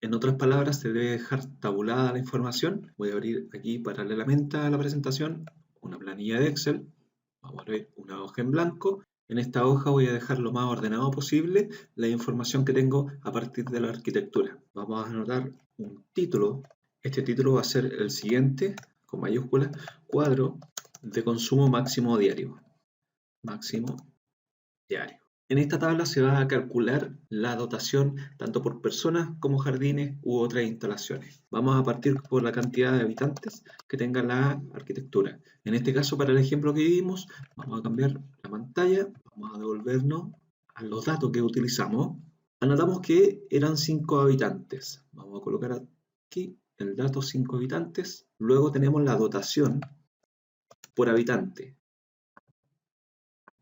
En otras palabras, se debe dejar tabulada la información. Voy a abrir aquí paralelamente a la presentación una planilla de Excel. Vamos a abrir una hoja en blanco. En esta hoja voy a dejar lo más ordenado posible la información que tengo a partir de la arquitectura. Vamos a anotar un título. Este título va a ser el siguiente, con mayúsculas, cuadro de consumo máximo diario. Máximo diario. En esta tabla se va a calcular la dotación tanto por personas como jardines u otras instalaciones. Vamos a partir por la cantidad de habitantes que tenga la arquitectura. En este caso, para el ejemplo que vimos, vamos a cambiar la pantalla, vamos a devolvernos a los datos que utilizamos. Anotamos que eran 5 habitantes. Vamos a colocar aquí el dato 5 habitantes. Luego tenemos la dotación por habitante.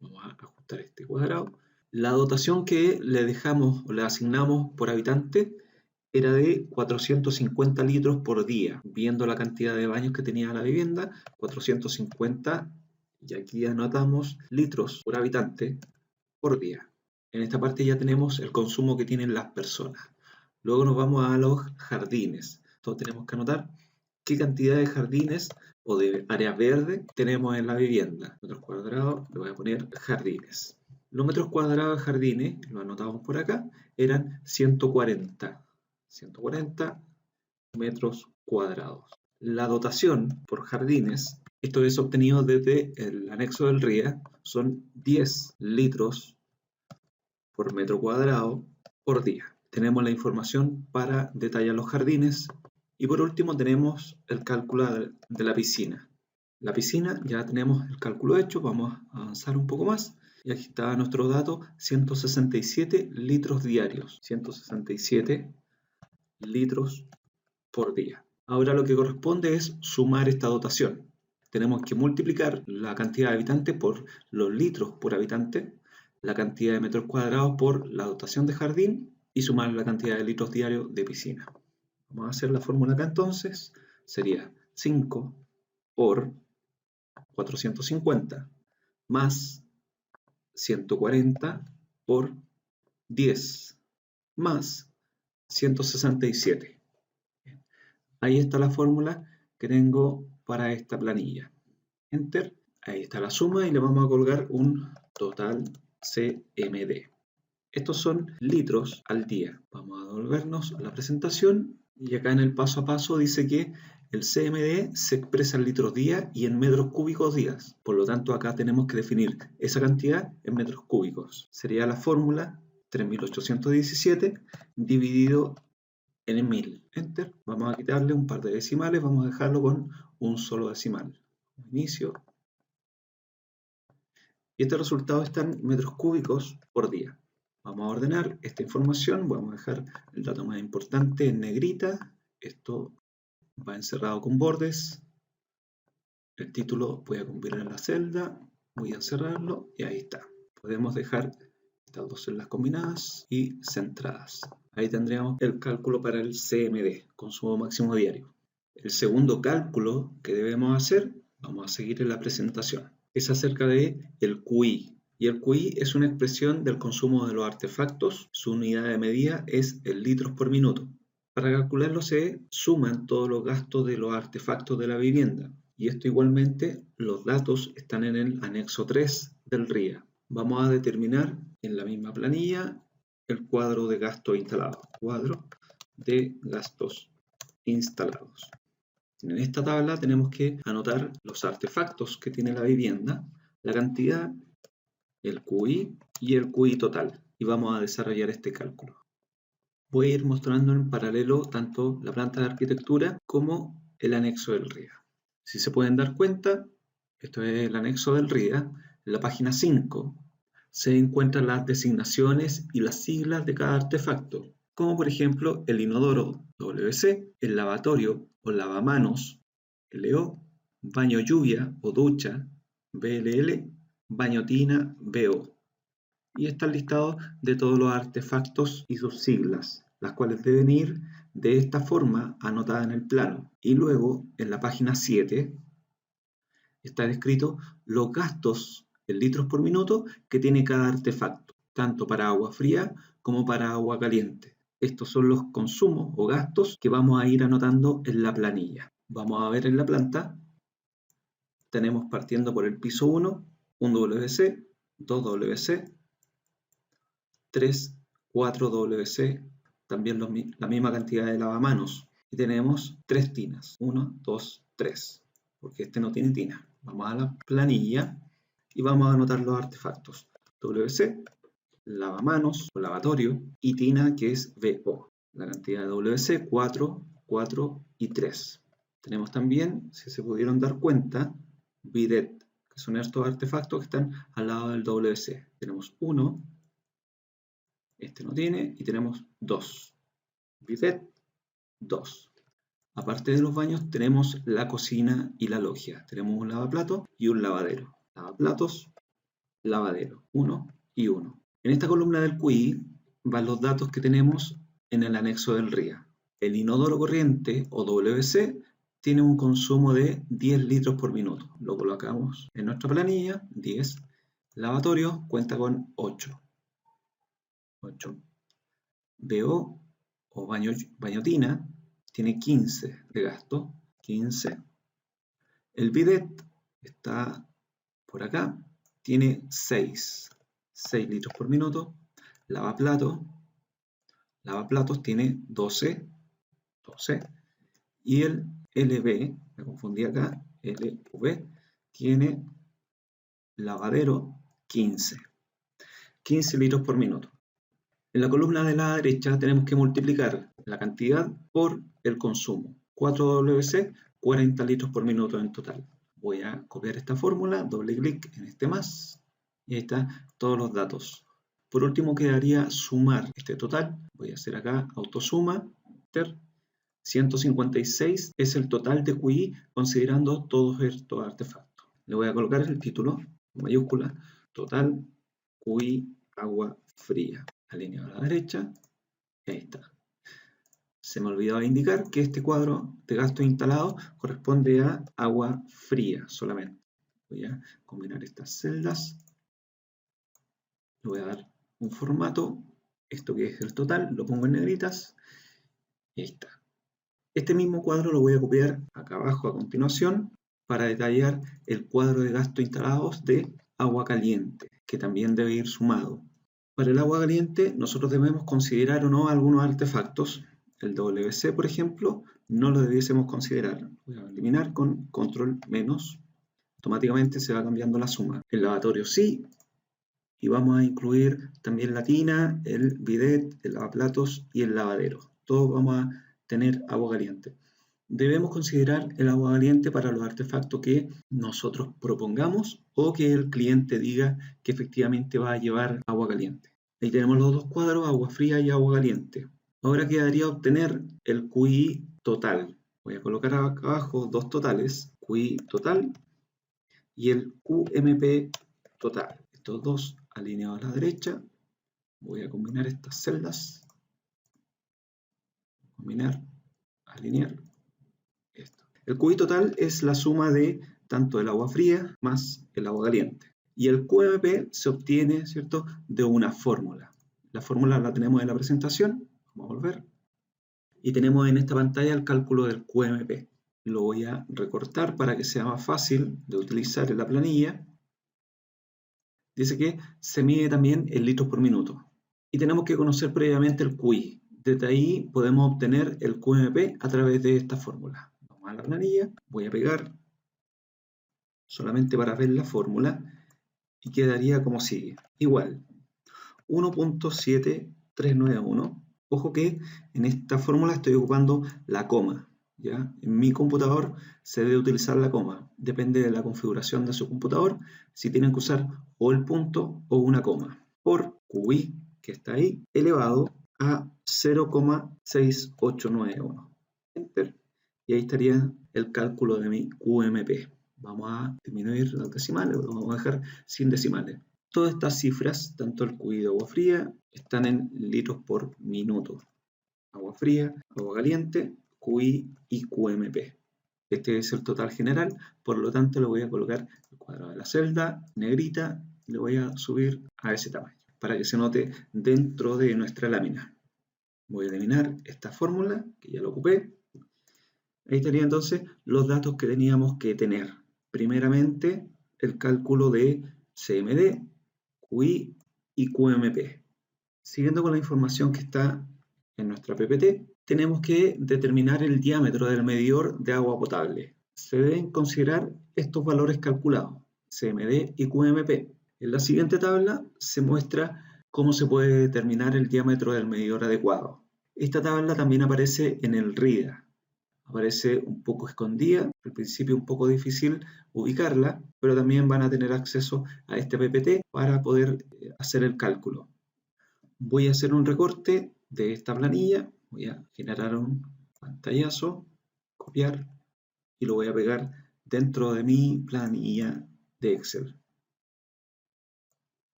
Vamos a ajustar este cuadrado. La dotación que le dejamos o le asignamos por habitante era de 450 litros por día. Viendo la cantidad de baños que tenía la vivienda, 450, y aquí anotamos litros por habitante por día. En esta parte ya tenemos el consumo que tienen las personas. Luego nos vamos a los jardines. Entonces tenemos que anotar qué cantidad de jardines o de áreas verdes tenemos en la vivienda. Metros cuadrados, le voy a poner jardines. Los metros cuadrados de jardines, lo anotamos por acá, eran 140 metros cuadrados. La dotación por jardines, esto es obtenido desde el anexo del RIA, son 10 litros por metro cuadrado por día. Tenemos la información para detallar los jardines. Y por último tenemos el cálculo de la piscina. La piscina ya tenemos el cálculo hecho, vamos a avanzar un poco más. Y aquí está nuestro dato, 167 litros diarios. 167 litros por día. Ahora lo que corresponde es sumar esta dotación. Tenemos que multiplicar la cantidad de habitantes por los litros por habitante, la cantidad de metros cuadrados por la dotación de jardín y sumar la cantidad de litros diarios de piscina. Vamos a hacer la fórmula acá entonces. Sería 5 por 450 más 140 por 10 más 167. Ahí está la fórmula que tengo para esta planilla. Enter. Ahí está la suma y le vamos a colgar un total CMD. Estos son litros al día. Vamos a devolvernos a la presentación y acá en el paso a paso dice que el CMD se expresa en litros día y en metros cúbicos días. Por lo tanto, acá tenemos que definir esa cantidad en metros cúbicos. Sería la fórmula 3817 dividido en 1000. Enter. Vamos a quitarle un par de decimales. Vamos a dejarlo con un solo decimal. Inicio. Y este resultado está en metros cúbicos por día. Vamos a ordenar esta información. Vamos a dejar el dato más importante en negrita. Esto va encerrado con bordes. El título voy a combinar la celda. Voy a cerrarlo y ahí está. Podemos dejar estas dos celdas combinadas y centradas. Ahí tendríamos el cálculo para el CMD, consumo máximo diario. El segundo cálculo que debemos hacer, vamos a seguir en la presentación, es acerca de el QI. Y el QI es una expresión del consumo de los artefactos. Su unidad de medida es el litros por minuto. Para calcularlo se suman todos los gastos de los artefactos de la vivienda. Y esto igualmente, los datos están en el anexo 3 del RIA. Vamos a determinar en la misma planilla el cuadro de gastos instalados. Cuadro de gastos instalados. En esta tabla tenemos que anotar los artefactos que tiene la vivienda, la cantidad, el QI y el QI total. Y vamos a desarrollar este cálculo. Voy a ir mostrando en paralelo tanto la planta de arquitectura como el anexo del RIA. Si se pueden dar cuenta, esto es el anexo del RIA. En la página 5 se encuentran las designaciones y las siglas de cada artefacto, como por ejemplo el inodoro WC, el lavatorio o lavamanos LO, baño lluvia o ducha BLL, baño tina BO. Y está el listado de todos los artefactos y sus siglas, las cuales deben ir de esta forma anotada en el plano. Y luego en la página 7 está descrito los gastos en litros por minuto que tiene cada artefacto, tanto para agua fría como para agua caliente. Estos son los consumos o gastos que vamos a ir anotando en la planilla. Vamos a ver en la planta, tenemos partiendo por el piso 1, un WC, 2 WC, 3, 4 WC, también la misma cantidad de lavamanos. Y tenemos 3 tinas, 1, 2, 3, porque este no tiene tina. Vamos a la planilla y vamos a anotar los artefactos. WC, lavamanos o lavatorio, y tina, que es VO. La cantidad de WC, 4, 4 y 3. Tenemos también, si se pudieron dar cuenta, bidet, que son estos artefactos que están al lado del WC. Tenemos 1, este no tiene, y tenemos 2. Bidet, 2. Aparte de los baños, tenemos la cocina y la logia. Tenemos un lavaplatos y un lavadero. Lavaplatos, lavadero, 1 y 1. En esta columna del QI van los datos que tenemos en el anexo del RIA. El inodoro corriente o WC tiene un consumo de 10 litros por minuto. Lo colocamos en nuestra planilla, 10. Lavatorio cuenta con 8. 8. BO o bañotina tiene 15 de gasto. 15. El bidet está por acá, tiene 6 litros por minuto. Lavaplatos tiene 12. Y el LV, me confundí acá, LV, tiene lavadero 15 litros por minuto. En la columna de la derecha tenemos que multiplicar la cantidad por el consumo. 4 WC, 40 litros por minuto en total. Voy a copiar esta fórmula, doble clic en este más, y ahí están todos los datos. Por último quedaría sumar este total. Voy a hacer acá autosuma, enter. 156 es el total de QI considerando todos estos artefactos. Le voy a colocar el título, en mayúscula, total QI agua fría. Alineado a la derecha, y ahí está. Se me olvidaba indicar que este cuadro de gastos instalados corresponde a agua fría solamente. Voy a combinar estas celdas. Le voy a dar un formato. Esto que es el total, lo pongo en negritas. Y ahí está. Este mismo cuadro lo voy a copiar acá abajo a continuación para detallar el cuadro de gastos instalados de agua caliente, que también debe ir sumado. Para el agua caliente nosotros debemos considerar o no algunos artefactos. El WC, por ejemplo, no lo debiésemos considerar. Voy a eliminar con control menos. Automáticamente se va cambiando la suma. El lavatorio sí. Y vamos a incluir también la tina, el bidet, el lavaplatos y el lavadero. Todos vamos a tener agua caliente. Debemos considerar el agua caliente para los artefactos que nosotros propongamos o que el cliente diga que efectivamente va a llevar agua caliente. Ahí tenemos los dos cuadros, agua fría y agua caliente. Ahora quedaría obtener el QI total. Voy a colocar acá abajo dos totales, QI total y el QMP total. Estos dos alineados a la derecha. Voy a combinar estas celdas. Combinar, alinear. Esto. El QI total es la suma de tanto el agua fría más el agua caliente. Y el QMP se obtiene, ¿cierto?, de una fórmula. La fórmula la tenemos en la presentación. Vamos a volver. Y tenemos en esta pantalla el cálculo del QMP. Lo voy a recortar para que sea más fácil de utilizar en la planilla. Dice que se mide también en litros por minuto. Y tenemos que conocer previamente el QI. Desde ahí podemos obtener el QMP a través de esta fórmula. Vamos a la planilla, voy a pegar solamente para ver la fórmula y quedaría como sigue. Igual, 1.7391. Ojo que en esta fórmula estoy ocupando la coma. ¿Ya? En mi computador se debe utilizar la coma. Depende de la configuración de su computador, si tienen que usar o el punto o una coma. Por QI, que está ahí, elevado a 0,6891. Enter. Y ahí estaría el cálculo de mi QMP. Vamos a disminuir los decimales, lo vamos a dejar sin decimales. Todas estas cifras, tanto el QI de agua fría, están en litros por minuto. Agua fría, agua caliente, QI y QMP. Este es el total general, por lo tanto le voy a colocar el cuadrado de la celda, negrita, y le voy a subir a ese tamaño, para que se note dentro de nuestra lámina. Voy a eliminar esta fórmula, que ya la ocupé. Ahí estaría entonces los datos que teníamos que tener. Primeramente, el cálculo de CMD, QI y QMP. Siguiendo con la información que está en nuestra PPT, tenemos que determinar el diámetro del medidor de agua potable. Se deben considerar estos valores calculados, CMD y QMP. En la siguiente tabla se muestra cómo se puede determinar el diámetro del medidor adecuado. Esta tabla también aparece en el RIDA. Aparece un poco escondida, al principio un poco difícil ubicarla, pero también van a tener acceso a este PPT para poder hacer el cálculo. Voy a hacer un recorte de esta planilla, voy a generar un pantallazo, copiar y lo voy a pegar dentro de mi planilla de Excel.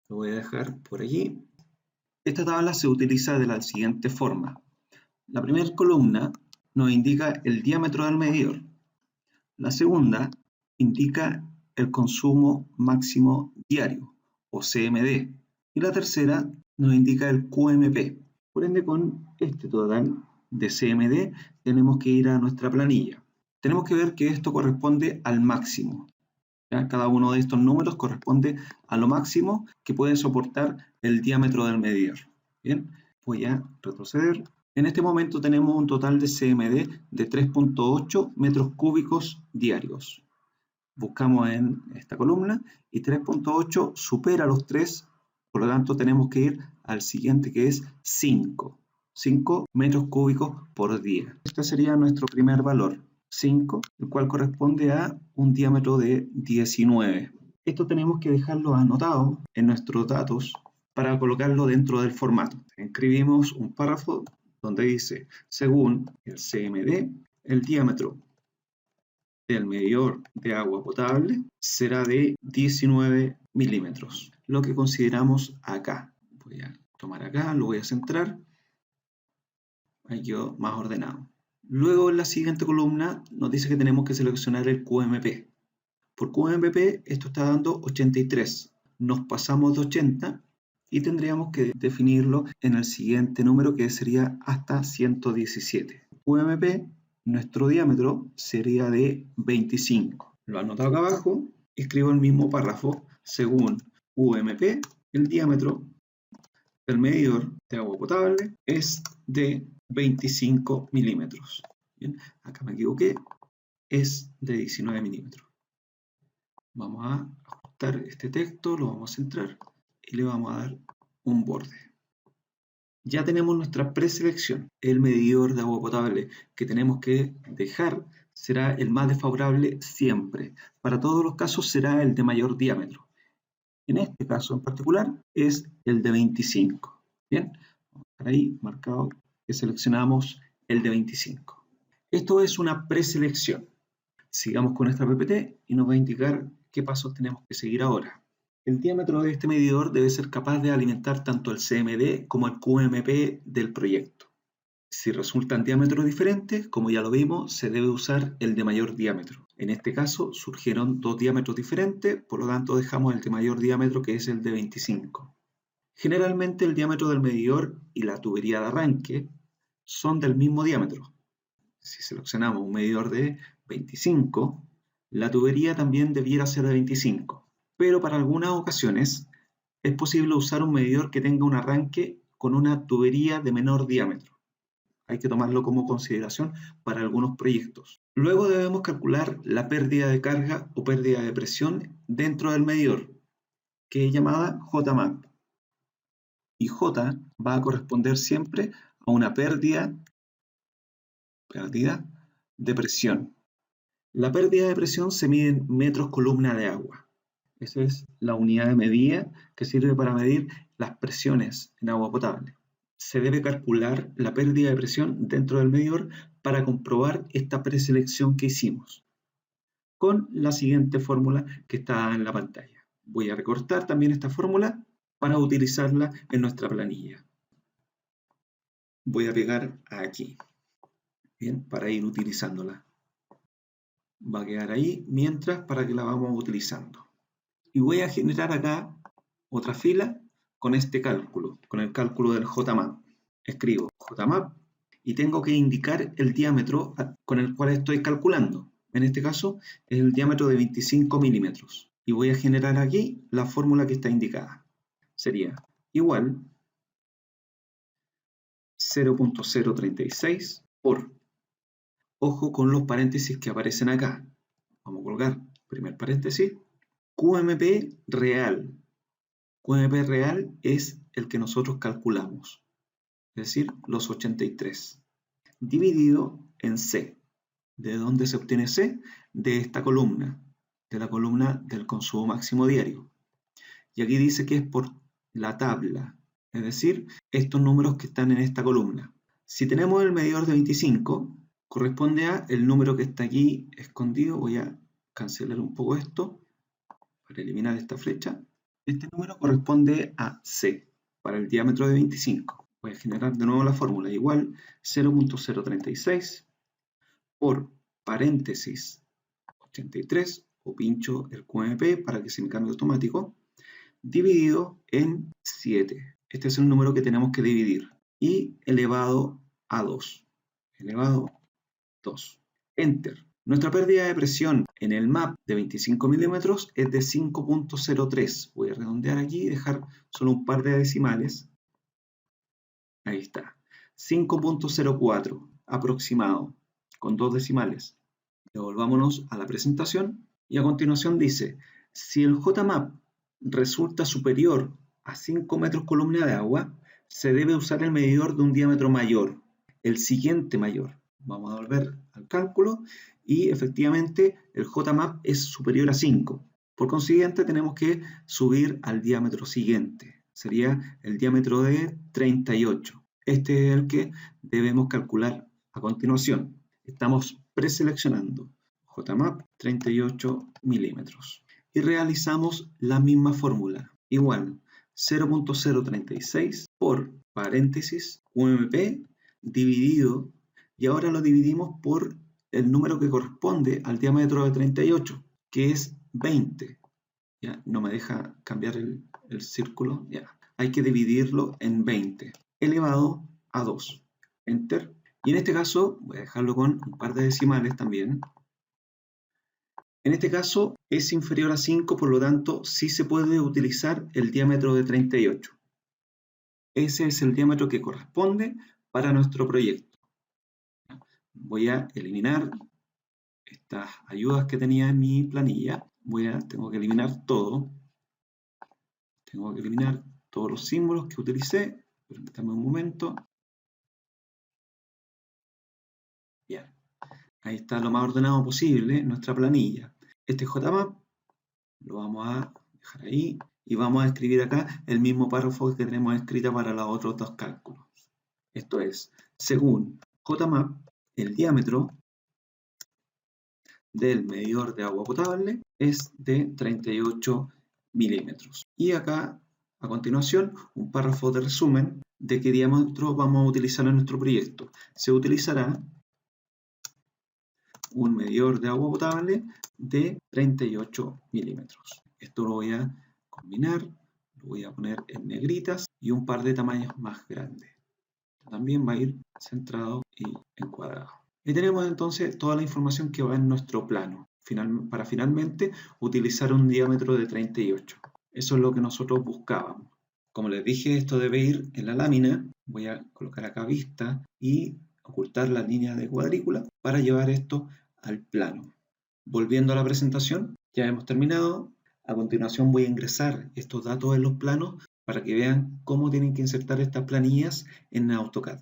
Lo voy a dejar por allí. Esta tabla se utiliza de la siguiente forma. La primera columna nos indica el diámetro del medidor. La segunda indica el consumo máximo diario, o CMD. Y la tercera nos indica el QMP. Por ende, con este total de CMD tenemos que ir a nuestra planilla. Tenemos que ver que esto corresponde al máximo. ¿Ya? Cada uno de estos números corresponde a lo máximo que puede soportar el diámetro del medidor. Bien, voy a retroceder. En este momento tenemos un total de CMD de 3.8 metros cúbicos diarios. Buscamos en esta columna y 3.8 supera los 3, por lo tanto tenemos que ir al siguiente que es 5 metros cúbicos por día. Este sería nuestro primer valor, 5, el cual corresponde a un diámetro de 19. Esto tenemos que dejarlo anotado en nuestros datos para colocarlo dentro del formato. Escribimos un párrafo donde dice, según el CMD, el diámetro del medidor de agua potable será de 19 milímetros, lo que consideramos acá. Voy a tomar acá, lo voy a centrar, ahí quedó más ordenado. Luego en la siguiente columna nos dice que tenemos que seleccionar el QMP. Por QMP esto está dando 83, nos pasamos de 80 y tendríamos que definirlo en el siguiente número que sería hasta 117. QMP, nuestro diámetro sería de 25. Lo anoto acá abajo, escribo el mismo párrafo, según QMP, el diámetro del medidor de agua potable es de 25 milímetros. Bien, acá me equivoqué, es de 19 milímetros. Vamos a ajustar este texto, lo vamos a centrar y le vamos a dar un borde. Ya tenemos nuestra preselección. El medidor de agua potable que tenemos que dejar será el más desfavorable siempre. Para todos los casos será el de mayor diámetro. En este caso en particular es el de 25. Bien, vamos a dejar ahí marcado que seleccionamos el de 25. Esto es una preselección. Sigamos con esta PPT y nos va a indicar qué pasos tenemos que seguir ahora. El diámetro de este medidor debe ser capaz de alimentar tanto el CMD como el QMP del proyecto. Si resultan diámetros diferentes, como ya lo vimos, se debe usar el de mayor diámetro. En este caso surgieron dos diámetros diferentes, por lo tanto dejamos el de mayor diámetro que es el de 25. Generalmente el diámetro del medidor y la tubería de arranque son del mismo diámetro. Si seleccionamos un medidor de 25, la tubería también debiera ser de 25. Pero para algunas ocasiones es posible usar un medidor que tenga un arranque con una tubería de menor diámetro. Hay que tomarlo como consideración para algunos proyectos. Luego debemos calcular la pérdida de carga o pérdida de presión dentro del medidor, que es llamada JMAP. Y J va a corresponder siempre a una pérdida de presión. La pérdida de presión se mide en metros columna de agua. Esa es la unidad de medida que sirve para medir las presiones en agua potable. Se debe calcular la pérdida de presión dentro del medidor para comprobar esta preselección que hicimos, con la siguiente fórmula que está en la pantalla. Voy a recortar también esta fórmula para utilizarla en nuestra planilla. Voy a pegar aquí, bien, para ir utilizándola. Va a quedar ahí mientras para que la vamos utilizando. Y voy a generar acá otra fila con este cálculo, con el cálculo del JMAP. Escribo JMAP y tengo que indicar el diámetro con el cual estoy calculando. En este caso es el diámetro de 25 milímetros. Y voy a generar aquí la fórmula que está indicada. Sería igual 0.036 por, ojo con los paréntesis que aparecen acá. Vamos a colocar primer paréntesis, QMP real. QMP real es el que nosotros calculamos, es decir, los 83, dividido en C. ¿De dónde se obtiene C? De esta columna, de la columna del consumo máximo diario. Y aquí dice que es por la tabla, es decir, estos números que están en esta columna. Si tenemos el medidor de 25, corresponde a el número que está aquí escondido. Voy a cancelar un poco esto para eliminar esta flecha. Este número corresponde a C, para el diámetro de 25. Voy a generar de nuevo la fórmula, igual 0.036 por paréntesis 83, o pincho el QMP para que se me cambie automático, dividido en 7. Este es el número que tenemos que dividir. Y elevado a 2. Elevado a 2. Enter. Nuestra pérdida de presión en el MAP de 25 milímetros es de 5.03. Voy a redondear aquí y dejar solo un par de decimales. Ahí está. 5.04 aproximado, con 2 decimales. Devolvámonos a la presentación y a continuación dice, si el JMAP resulta superior a 5 metros columna de agua, se debe usar el medidor de un diámetro mayor, el siguiente mayor. Vamos a volver al cálculo y efectivamente el JMAP es superior a 5. Por consiguiente tenemos que subir al diámetro siguiente. Sería el diámetro de 38. Este es el que debemos calcular a continuación. Estamos preseleccionando JMAP 38 milímetros y realizamos la misma fórmula, igual 0.036 por paréntesis UMP dividido, y ahora lo dividimos por el número que corresponde al diámetro de 38, que es 20. ¿Ya? No me deja cambiar el círculo. ¿Ya? Hay que dividirlo en 20, elevado a 2. Enter. Y en este caso, voy a dejarlo con un par de decimales también. En este caso es inferior a 5, por lo tanto sí se puede utilizar el diámetro de 38. Ese es el diámetro que corresponde para nuestro proyecto. Voy a eliminar estas ayudas que tenía en mi planilla. Tengo que eliminar todo. Tengo que eliminar todos los símbolos que utilicé. Permítanme un momento. Bien. Ahí está lo más ordenado posible nuestra planilla. Este JMAP lo vamos a dejar ahí y vamos a escribir acá el mismo párrafo que tenemos escrito para los otros dos cálculos. Esto es, según JMAP, el diámetro del medidor de agua potable es de 38 milímetros. Y acá, a continuación, un párrafo de resumen de qué diámetro vamos a utilizar en nuestro proyecto. Se utilizará un medidor de agua potable de 38 milímetros. Esto lo voy a combinar, lo voy a poner en negritas y un par de tamaños más grandes. También va a ir centrado y encuadrado. Y tenemos entonces toda la información que va en nuestro plano, para finalmente utilizar un diámetro de 38. Eso es lo que nosotros buscábamos. Como les dije, esto debe ir en la lámina. Voy a colocar acá vista y ocultar la línea de cuadrícula para llevar esto al plano. Volviendo a la presentación, ya hemos terminado. A continuación voy a ingresar estos datos en los planos para que vean cómo tienen que insertar estas planillas en AutoCAD.